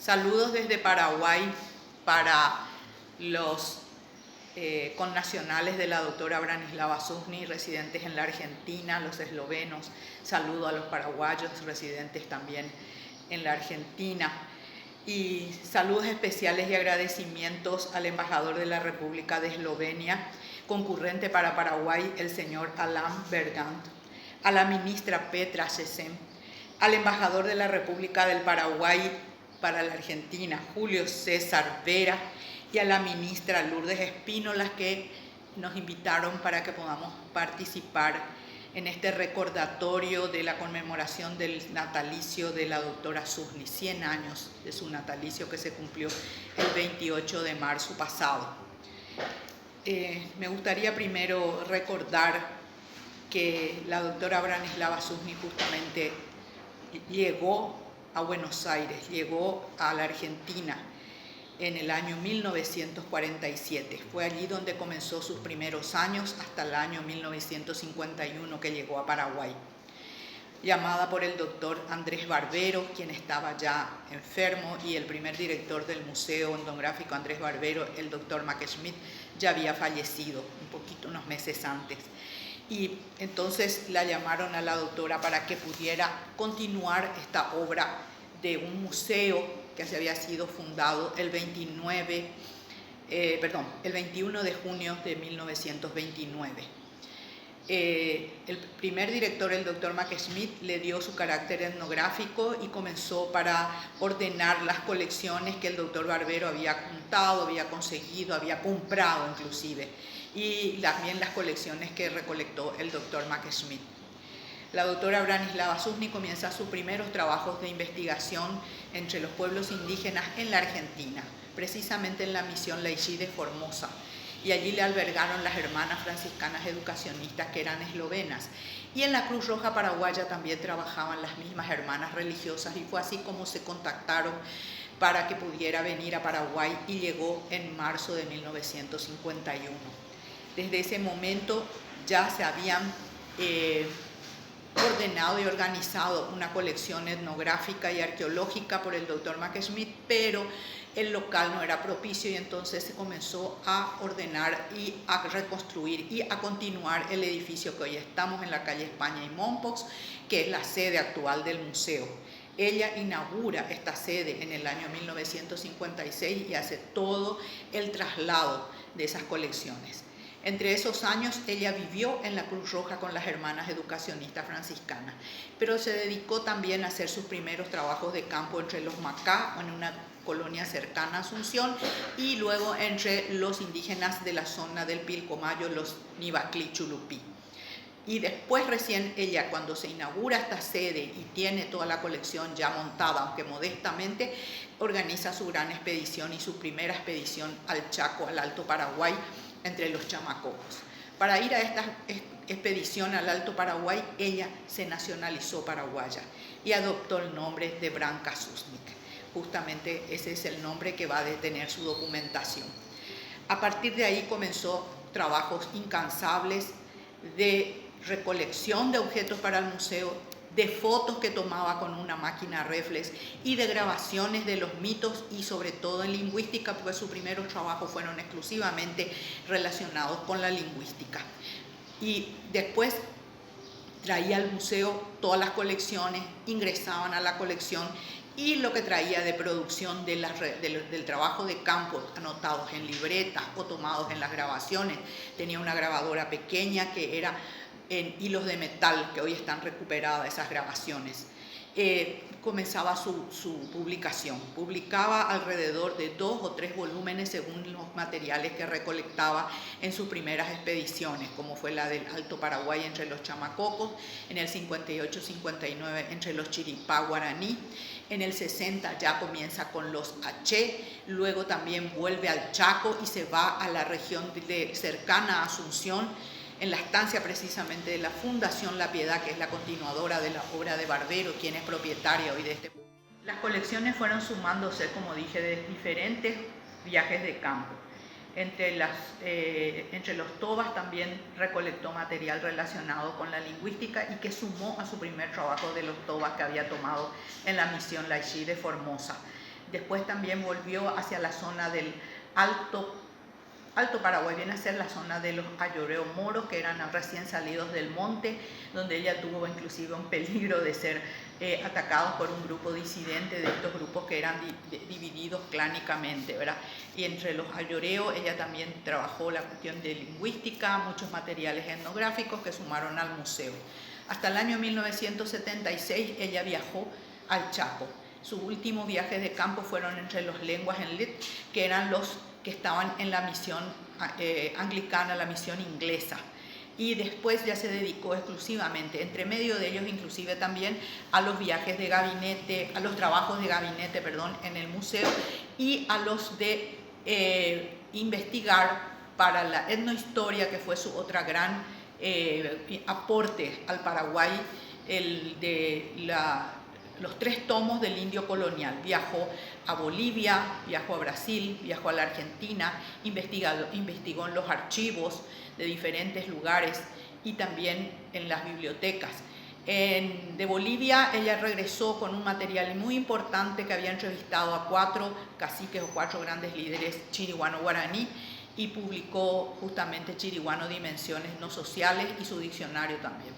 Saludos desde Paraguay para los connacionales de la doctora Branislava Susni, residentes en la Argentina, los eslovenos. Saludo a los paraguayos residentes también en la Argentina. Y saludos especiales y agradecimientos al embajador de la República de Eslovenia, concurrente para Paraguay, el señor Alan Bergant, a la ministra Petra Šešem, al embajador de la República del Paraguay para la Argentina, Julio César Vera, y a la ministra Lourdes Espínola, que nos invitaron para que podamos participar en este recordatorio de la conmemoración del natalicio de la doctora Susni, 100 años de su natalicio que se cumplió el 28 de marzo pasado. Me gustaría primero recordar que la doctora Branislava Susni justamente llegó a Buenos Aires, llegó a la Argentina en el año 1947. Fue allí donde comenzó sus primeros años hasta el año 1951 que llegó a Paraguay. Llamada por el doctor Andrés Barbero, quien estaba ya enfermo, y el primer director del Museo Etnográfico Andrés Barbero, el doctor Mack Schmidt, ya había fallecido unos meses antes. Y entonces la llamaron a la doctora para que pudiera continuar esta obra de un museo que se había sido fundado el 21 de junio de 1929. El primer director, el doctor Mack Schmidt, le dio su carácter etnográfico y comenzó para ordenar las colecciones que el doctor Barbero había juntado, había conseguido, había comprado inclusive, y también las colecciones que recolectó el doctor Mack Schmidt. La doctora Branislava Susni comienza sus primeros trabajos de investigación entre los pueblos indígenas en la Argentina, precisamente en la misión Laicí de Formosa, y allí le albergaron las hermanas franciscanas educacionistas que eran eslovenas. Y en la Cruz Roja Paraguaya también trabajaban las mismas hermanas religiosas, y fue así como se contactaron para que pudiera venir a Paraguay, y llegó en marzo de 1951. Desde ese momento ya se habían ordenado y organizado una colección etnográfica y arqueológica por el doctor Mack Schmidt, pero el local no era propicio, y entonces se comenzó a ordenar y a reconstruir y a continuar el edificio que hoy estamos en la calle España y Mompox, que es la sede actual del museo. Ella inaugura esta sede en el año 1956 y hace todo el traslado de esas colecciones. Entre esos años ella vivió en la Cruz Roja con las hermanas educacionistas franciscanas, pero se dedicó también a hacer sus primeros trabajos de campo entre los Macá, en una colonia cercana a Asunción, y luego entre los indígenas de la zona del Pilcomayo, los Nibaclí Chulupí. Y después recién ella, cuando se inaugura esta sede y tiene toda la colección ya montada, aunque modestamente, organiza su gran expedición y su primera expedición al Chaco, al Alto Paraguay, entre los chamacocos. Para ir a esta expedición al Alto Paraguay, ella se nacionalizó paraguaya y adoptó el nombre de Branca Susnik. Justamente ese es el nombre que va a detener su documentación. A partir de ahí comenzó trabajos incansables de recolección de objetos para el museo, de fotos que tomaba con una máquina reflex y de grabaciones de los mitos, y sobre todo en lingüística, porque sus primeros trabajos fueron exclusivamente relacionados con la lingüística. Y después traía al museo todas las colecciones, ingresaban a la colección, y lo que traía de producción del trabajo de campo, anotados en libretas o tomados en las grabaciones. Tenía una grabadora pequeña que era en hilos de metal, que hoy están recuperadas esas grabaciones. Comenzaba su publicación. Publicaba alrededor de 2 o 3 volúmenes según los materiales que recolectaba en sus primeras expediciones, como fue la del Alto Paraguay entre los chamacocos, en el 58-59 entre los chiripá guaraní, en el 60 ya comienza con los H, luego también vuelve al Chaco y se va a la región cercana a Asunción, en la estancia precisamente de la Fundación La Piedad, que es la continuadora de la obra de Barbero, quien es propietaria hoy de este. Las colecciones fueron sumándose, como dije, de diferentes viajes de campo. Entre los tobas también recolectó material relacionado con la lingüística, y que sumó a su primer trabajo de los tobas que había tomado en la misión Laicí de Formosa. Después también volvió hacia la zona del Alto Paraguay, viene a ser la zona de los ayoreo moros, que eran recién salidos del monte, donde ella tuvo inclusive un peligro de ser atacados por un grupo disidente, de estos grupos que eran divididos clánicamente, ¿verdad? Y entre los ayoreo ella también trabajó la cuestión de lingüística, muchos materiales etnográficos que sumaron al museo. Hasta el año 1976 ella viajó al Chaco. Sus últimos viajes de campo fueron entre los lenguas en lit, que eran los que estaban en la misión anglicana, la misión inglesa. Y después ya se dedicó exclusivamente, entre medio de ellos inclusive también, a los viajes de gabinete, a los trabajos de gabinete, perdón, en el museo, y a los de investigar para la etnohistoria, que fue su otra gran aporte al Paraguay, el de los 3 tomos del Indio Colonial. Viajó a Bolivia, viajó a Brasil, viajó a la Argentina, investigó en los archivos de diferentes lugares y también en las bibliotecas. De Bolivia ella regresó con un material muy importante, que había entrevistado a 4 caciques o 4 grandes líderes chiriguano-guaraní, y publicó justamente Chiriguano, Dimensiones no sociales, y su diccionario también.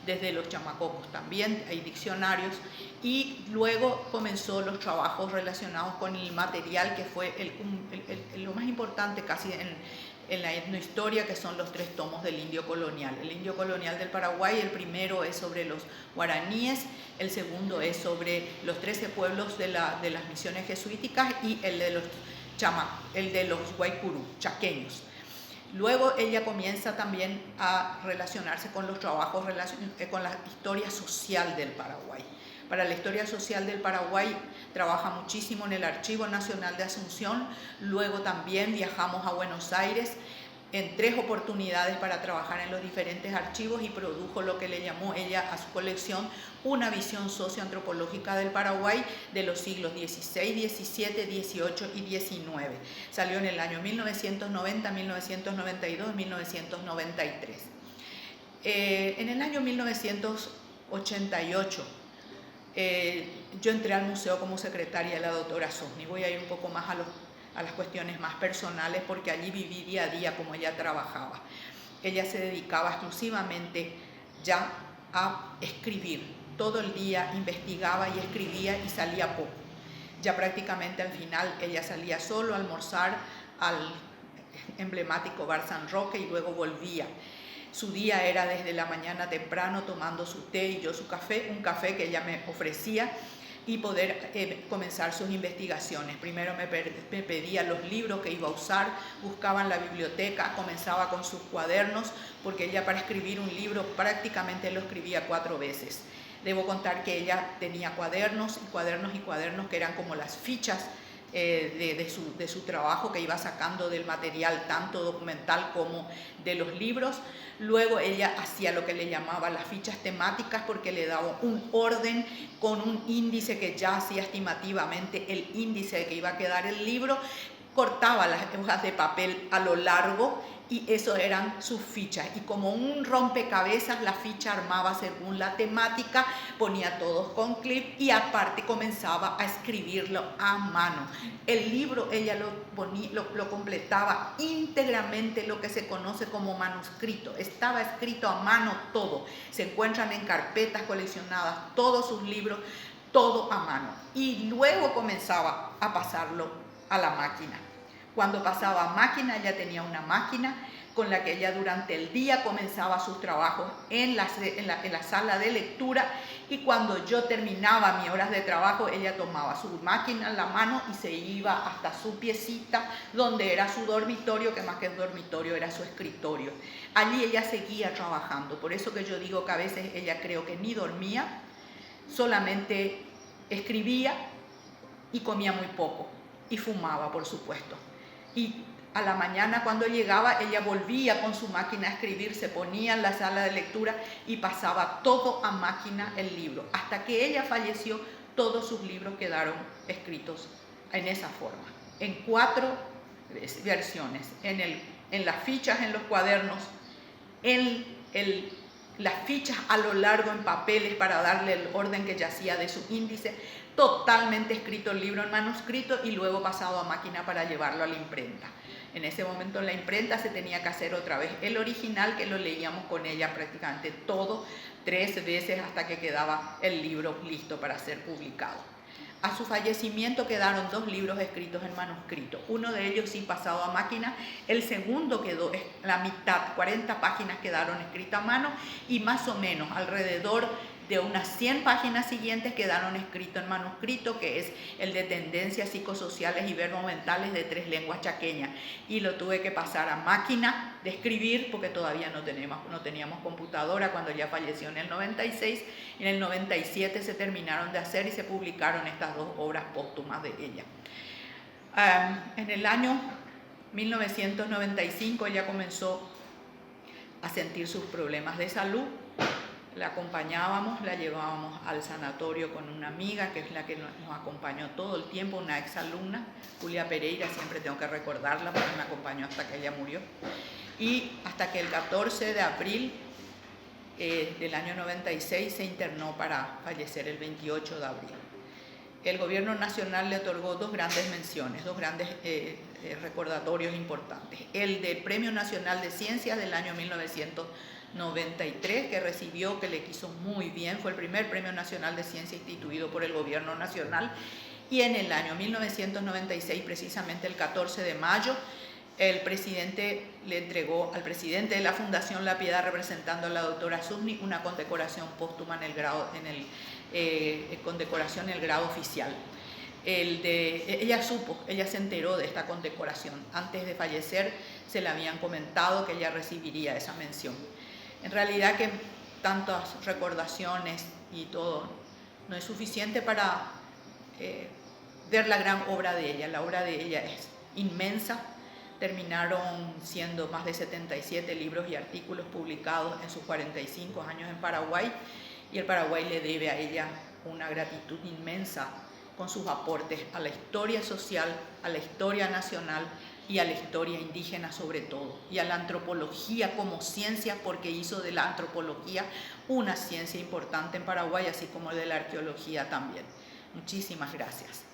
Desde los chamacocos también hay diccionarios, y luego comenzó los trabajos relacionados con el material que fue lo más importante casi en la etnohistoria, que son los 3 tomos del Indio Colonial. El Indio Colonial del Paraguay, el primero es sobre los guaraníes, el segundo es sobre los 13 pueblos de las misiones jesuíticas, y el de los guaycurú, chaqueños. Luego ella comienza también a relacionarse con los trabajos, con la historia social del Paraguay. Para la historia social del Paraguay trabaja muchísimo en el Archivo Nacional de Asunción. Luego también viajamos a Buenos Aires en 3 oportunidades para trabajar en los diferentes archivos, y produjo lo que le llamó ella a su colección una visión socioantropológica del Paraguay de los siglos XVI, XVII, XVIII y XIX. Salió en el año 1990, 1992 y 1993. En el año 1988 yo entré al museo como secretaria de la doctora Sosni. Voy a ir un poco más a las cuestiones más personales, porque allí viví día a día como ella trabajaba. Ella se dedicaba exclusivamente ya a escribir. Todo el día investigaba y escribía, y salía poco. Ya prácticamente al final ella salía solo a almorzar al emblemático Bar San Roque y luego volvía. Su día era desde la mañana temprano tomando su té y yo su café, un café que ella me ofrecía, y poder comenzar sus investigaciones. Primero me pedía los libros que iba a usar, buscaba en la biblioteca, comenzaba con sus cuadernos, porque ella para escribir un libro prácticamente lo escribía 4 veces. Debo contar que ella tenía cuadernos y cuadernos y cuadernos, que eran como las fichas de su trabajo, que iba sacando del material tanto documental como de los libros. Luego ella hacía lo que le llamaba las fichas temáticas, porque le daba un orden con un índice que ya hacía estimativamente el índice de que iba a quedar el libro. Cortaba las hojas de papel a lo largo, y eso eran sus fichas, y como un rompecabezas la ficha armaba según la temática, ponía todos con clip, y aparte comenzaba a escribirlo a mano. El libro ella lo completaba íntegramente, lo que se conoce como manuscrito. Estaba escrito a mano todo, se encuentran en carpetas coleccionadas todos sus libros, todo a mano, y luego comenzaba a pasarlo a la máquina. Cuando pasaba a máquina, ella tenía una máquina con la que ella durante el día comenzaba sus trabajos en la sala de lectura, y cuando yo terminaba mis horas de trabajo, ella tomaba su máquina en la mano y se iba hasta su piecita, donde era su dormitorio, que más que un dormitorio era su escritorio. Allí ella seguía trabajando. Por eso que yo digo que a veces ella creo que ni dormía, solamente escribía y comía muy poco, y fumaba, por supuesto. Y a la mañana cuando llegaba, ella volvía con su máquina a escribir, se ponía en la sala de lectura y pasaba todo a máquina el libro. Hasta que ella falleció, todos sus libros quedaron escritos en esa forma, en 4 versiones, en las fichas, en los cuadernos, las fichas a lo largo en papeles para darle el orden que ella hacía de su índice, totalmente escrito el libro en manuscrito y luego pasado a máquina para llevarlo a la imprenta. En ese momento en la imprenta se tenía que hacer otra vez el original, que lo leíamos con ella prácticamente todo, 3 veces hasta que quedaba el libro listo para ser publicado. A su fallecimiento quedaron 2 libros escritos en manuscrito, uno de ellos sí pasado a máquina, el segundo quedó la mitad, 40 páginas quedaron escritas a mano y más o menos alrededor de unas 100 páginas siguientes quedaron escritos en manuscrito, que es el de tendencias psicosociales y verbomentales de 3 lenguas chaqueñas, y lo tuve que pasar a máquina de escribir porque todavía no teníamos computadora cuando ya falleció en el 96. En el 97 se terminaron de hacer y se publicaron estas 2 obras póstumas de ella. En el año 1995 ella comenzó a sentir sus problemas de salud. La acompañábamos, la llevábamos al sanatorio con una amiga que es la que nos acompañó todo el tiempo, una exalumna, Julia Pereira, siempre tengo que recordarla porque me acompañó hasta que ella murió. Y hasta que el 14 de abril del año 96 se internó para fallecer el 28 de abril. El gobierno nacional le otorgó 2 grandes menciones, 2 grandes recordatorios importantes. El de Premio Nacional de Ciencias del año 1993, que recibió, que le quiso muy bien, fue el primer Premio Nacional de Ciencia instituido por el gobierno nacional. Y en el año 1996, precisamente el 14 de mayo, el presidente le entregó al presidente de la Fundación La Piedad, representando a la doctora Zubnik, una condecoración póstuma condecoración en el grado oficial. Ella se enteró de esta condecoración. Antes de fallecer se le habían comentado que ella recibiría esa mención. En realidad que tantas recordaciones y todo no es suficiente para ver la gran obra de ella. La obra de ella es inmensa. Terminaron siendo más de 77 libros y artículos publicados en sus 45 años en Paraguay, y el Paraguay le debe a ella una gratitud inmensa con sus aportes a la historia social, a la historia nacional y a la historia indígena sobre todo, y a la antropología como ciencia, porque hizo de la antropología una ciencia importante en Paraguay, así como de la arqueología también. Muchísimas gracias.